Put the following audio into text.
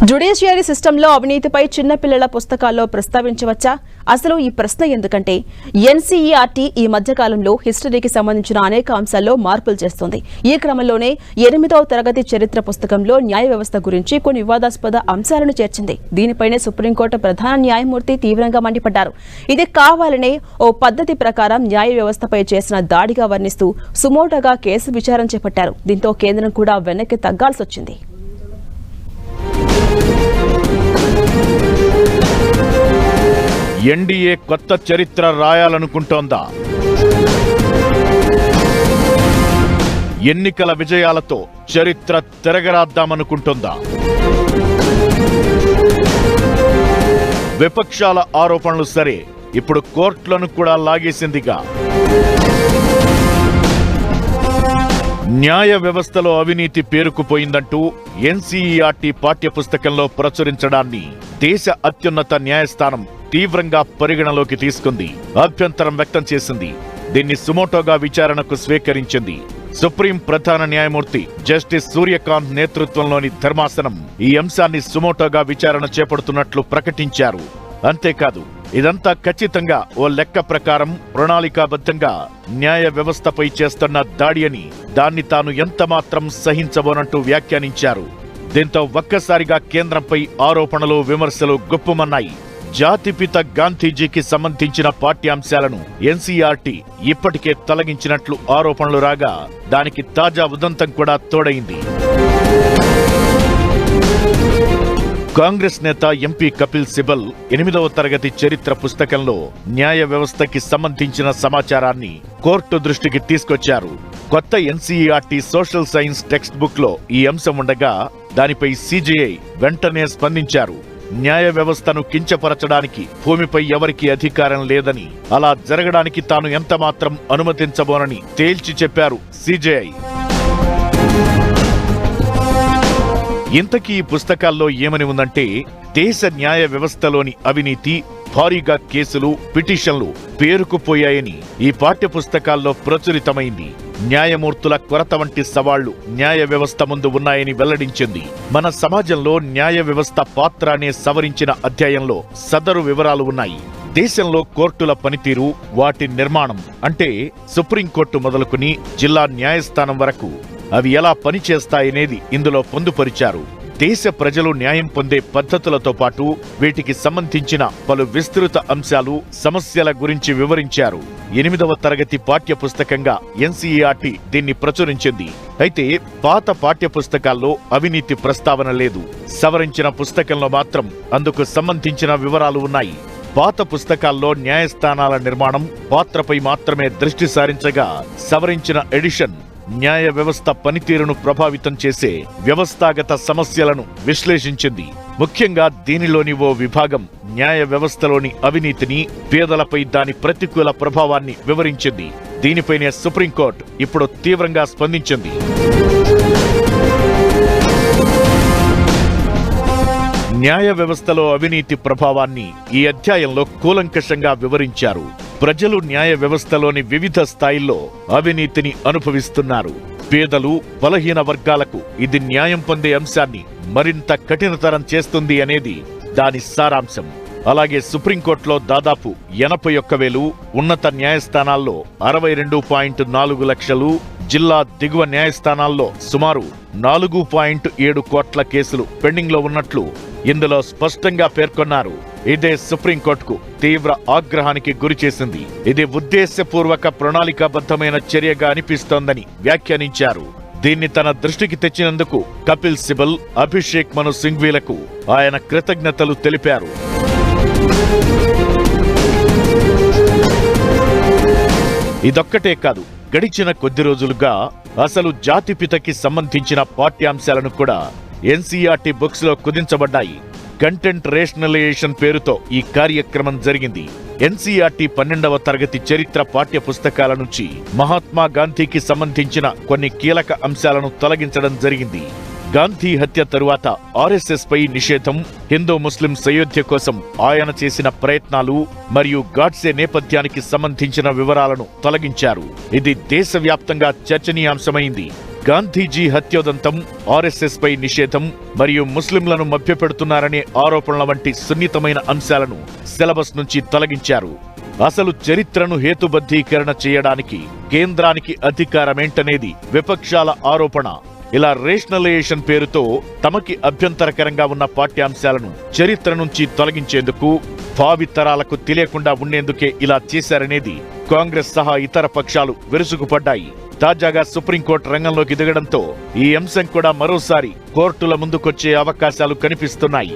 Judiciary సిస్టంలో అవినీతిపై చిన్నపిల్లల పుస్తకాల్లో ప్రస్తావించవచ్చా? అసలు ఈ ప్రశ్న ఎందుకంటే ఎన్సీఈఆర్టీ ఈ మధ్యకాలంలో హిస్టరీకి సంబంధించిన అనేక అంశాల్లో మార్పులు చేస్తోంది. ఈ క్రమంలోనే 8వ తరగతి చరిత్ర పుస్తకంలో న్యాయ వ్యవస్థ గురించి కొన్ని వివాదాస్పద అంశాలను చేర్చింది. దీనిపైనే సుప్రీంకోర్టు ప్రధాన న్యాయమూర్తి తీవ్రంగా మండిపడ్డారు. ఇది కావాలనే ఓ పద్ధతి ప్రకారం న్యాయ వ్యవస్థపై చేసిన దాడిగా వర్ణిస్తూ సుమోటోగా కేసు విచారణ చేపట్టారు. దీంతో కేంద్రం కూడా వెనక్కి తగ్గాల్సి వచ్చింది. ఎన్డీఏ కొత్త చరిత్ర రాయాలనుకుంటోందా? ఎన్నికల విజయాలతో చరిత్ర తిరగరాద్దామనుకుంటోందా? విపక్షాల ఆరోపణలు సరే, ఇప్పుడు కోర్టులను కూడా లాగేసిందిగా. న్యాయ వ్యవస్థలో అవినీతి పేరుకుపోయిందంటూ ఎన్సీఈఆర్టీ పాఠ్యపుస్తకంలో ప్రచురించడాన్ని దేశ అత్యున్నత న్యాయస్థానం తీవ్రంగా పరిగణలోకి తీసుకుంది, అభ్యంతరం వ్యక్తం చేసింది. దీన్ని సుమోటోగా విచారణకు స్వీకరించింది. సుప్రీం ప్రధాన న్యాయమూర్తి జస్టిస్ సూర్యకాంత్ నేతృత్వంలోని ధర్మాసనం ఈ అంశాన్ని సుమోటోగా విచారణ చేపడుతున్నట్లు ప్రకటించారు. అంతేకాదు, ఇదంతా ఖచ్చితంగా ఓ లెక్క ప్రకారం ప్రణాళికాబద్ధంగా న్యాయ వ్యవస్థపై చేస్తున్న దాడి అని, దాన్ని తాను ఎంతమాత్రం సహించబోనంటూ వ్యాఖ్యానించారు. దీంతో ఒక్కసారిగా కేంద్రంపై ఆరోపణలు, విమర్శలు గుప్పుమన్నాయి. జాతిపిత గాంధీజీకి సంబంధించిన పాఠ్యాంశాలను ఎన్సీఆర్టీ ఇప్పటికే తొలగించినట్లు ఆరోపణలు రాగా, దానికి తాజా ఉదంతం కూడా తోడైంది. కాంగ్రెస్ నేత ఎంపీ కపిల్ సిబల్ 8వ తరగతి చరిత్ర పుస్తకంలో న్యాయ వ్యవస్థకి సంబంధించిన సమాచారాన్ని కోర్టు దృష్టికి తీసుకొచ్చారు. కొత్త NCERT social science text book లో ఈ అంశం ఉండగా, దానిపై సీజేఐ వెంటనే స్పందించారు. న్యాయ వ్యవస్థను కించపరచడానికి భూమిపై ఎవరికీ అధికారం లేదని, అలా జరగడానికి తాను ఎంతమాత్రం అనుమతించబోనని తేల్చి చెప్పారు సీజేఐ. ఇంతకీ ఈ పుస్తకాల్లో ఏమని ఉందంటే, దేశ న్యాయ వ్యవస్థలోని అవినీతి, భారీగా కేసులు, పిటిషన్లు పేరుకుపోయాయని ఈ పాఠ్యపుస్తకాల్లో ప్రచురితమైంది. న్యాయమూర్తుల కొరత వంటి సవాళ్లు న్యాయ వ్యవస్థ ముందు ఉన్నాయని వెల్లడించింది. మన సమాజంలో న్యాయ వ్యవస్థ పాత్ర అనే సవరించిన అధ్యాయంలో సదరు వివరాలు ఉన్నాయి. దేశంలో కోర్టుల పనితీరు, వాటి నిర్మాణం, అంటే సుప్రీంకోర్టు మొదలుకుని జిల్లా న్యాయస్థానం వరకు అవి ఎలా పనిచేస్తాయనేది ఇందులో పొందుపరిచారు. దేశ ప్రజలు న్యాయం పొందే పద్ధతులతో పాటు వీటికి సంబంధించిన పలు విస్తృత అంశాలు, సమస్యల గురించి వివరించారు. 8వ తరగతి పాఠ్యపుస్తకంగా ఎన్సీఈఆర్టీ దీన్ని ప్రచురించింది. అయితే పాత పాఠ్యపుస్తకాల్లో అవినీతి ప్రస్తావన లేదు. సవరించిన పుస్తకంలో మాత్రం అందుకు సంబంధించిన వివరాలు ఉన్నాయి. పాత పుస్తకాల్లో న్యాయస్థానాల నిర్మాణం, పాత్రపై మాత్రమే దృష్టి సారించగా, సవరించిన ఎడిషన్ న్యాయ వ్యవస్థ పనితీరును ప్రభావితం చేసే వ్యవస్థాగత సమస్యలను విశ్లేషించింది. ముఖ్యంగా దీనిలోని ఓ విభాగం న్యాయ వ్యవస్థలోని అవినీతిని, పేదలపై దాని ప్రతికూల ప్రభావాన్ని వివరించింది. దీనిపైనే సుప్రీంకోర్టు ఇప్పుడు తీవ్రంగా స్పందించింది. న్యాయ వ్యవస్థలో అవినీతి ప్రభావాన్ని ఈ అధ్యాయంలో కూలంకషంగా వివరించారు. ప్రజలు న్యాయ వ్యవస్థలోని వివిధ స్థాయిల్లో అవినీతిని అనుభవిస్తున్నారు. పేదలు, బలహీన వర్గాలకు ఇది న్యాయం పొందే అంశాన్ని మరింత కఠినతరం చేస్తుంది అనేది దాని సారాంశం. అలాగే సుప్రీంకోర్టులో దాదాపు 81,000, ఉన్నత న్యాయస్థానాల్లో 62.4 లక్షలు, జిల్లా దిగువ న్యాయస్థానాల్లో సుమారు 4.7 కోట్ల కేసులు పెండింగ్ లో ఉన్నట్లు ఇందులో స్పష్టంగా పేర్కొన్నారు. ఇదే సుప్రీంకోర్టుకు తీవ్ర ఆగ్రహానికి గురిచేసింది. ఇది ఉద్దేశపూర్వక ప్రణాళికాబద్ధమైన చర్యగా అనిపిస్తోందని వ్యాఖ్యానించారు. దీన్ని తన దృష్టికి తెచ్చినందుకు కపిల్ సిబల్, అభిషేక్ మను సింఘ్వీలకు ఆయన కృతజ్ఞతలు తెలిపారు. ఇదొక్కటే కాదు, గడిచిన కొద్ది రోజులుగా అసలు జాతిపితకి సంబంధించిన పాఠ్యాంశాలను కూడా ఎన్సీఆర్టీ బుక్స్ లో కుదించబడ్డాయి. కంటెంట్ రేషనలైజేషన్ పేరుతో ఈ కార్యక్రమం జరిగింది. ఎన్సీఆర్టీ 12వ తరగతి చరిత్ర పాఠ్య పుస్తకాల నుంచి మహాత్మా గాంధీకి సంబంధించిన కొన్ని కీలక అంశాలను తొలగించడం జరిగింది. గాంధీ హత్య తరువాత ఆర్ఎస్ఎస్ పై నిషేధం, హిందూ ముస్లిం సయోధ్య కోసం ఆయన చేసిన ప్రయత్నాలు మరియు గాడ్సే నేపథ్యానికి సంబంధించిన వివరాలను తొలగించారు. ఇది దేశవ్యాప్తంగా చర్చనీయాంశమైంది. గాంధీజీ హత్యోదంతం, ఆర్ఎస్ఎస్ పై నిషేధం మరియు ముస్లింలను మభ్యపెడుతున్నారనే ఆరోపణల వంటి సున్నితమైన అంశాలను సిలబస్ నుంచి తొలగించారు. అసలు చరిత్రను హేతుబద్ధీకరణ చేయడానికి కేంద్రానికి అధికారమేంటనేది విపక్షాల ఆరోపణ. ఇలా రేషనలైజేషన్ పేరుతో తమకి అభ్యంతరకరంగా ఉన్న పాఠ్యాంశాలను చరిత్ర నుంచి తొలగించేందుకు, భావితరాలకు తెలియకుండా ఉండేందుకే ఇలా చేశారనేది కాంగ్రెస్ సహా ఇతర పక్షాలు విరుచుకుపడ్డాయి. తాజాగా సుప్రీంకోర్టు రంగంలోకి దిగడంతో ఈ అంశం కూడా మరోసారి కోర్టుల ముందుకొచ్చే అవకాశాలు కనిపిస్తున్నాయి.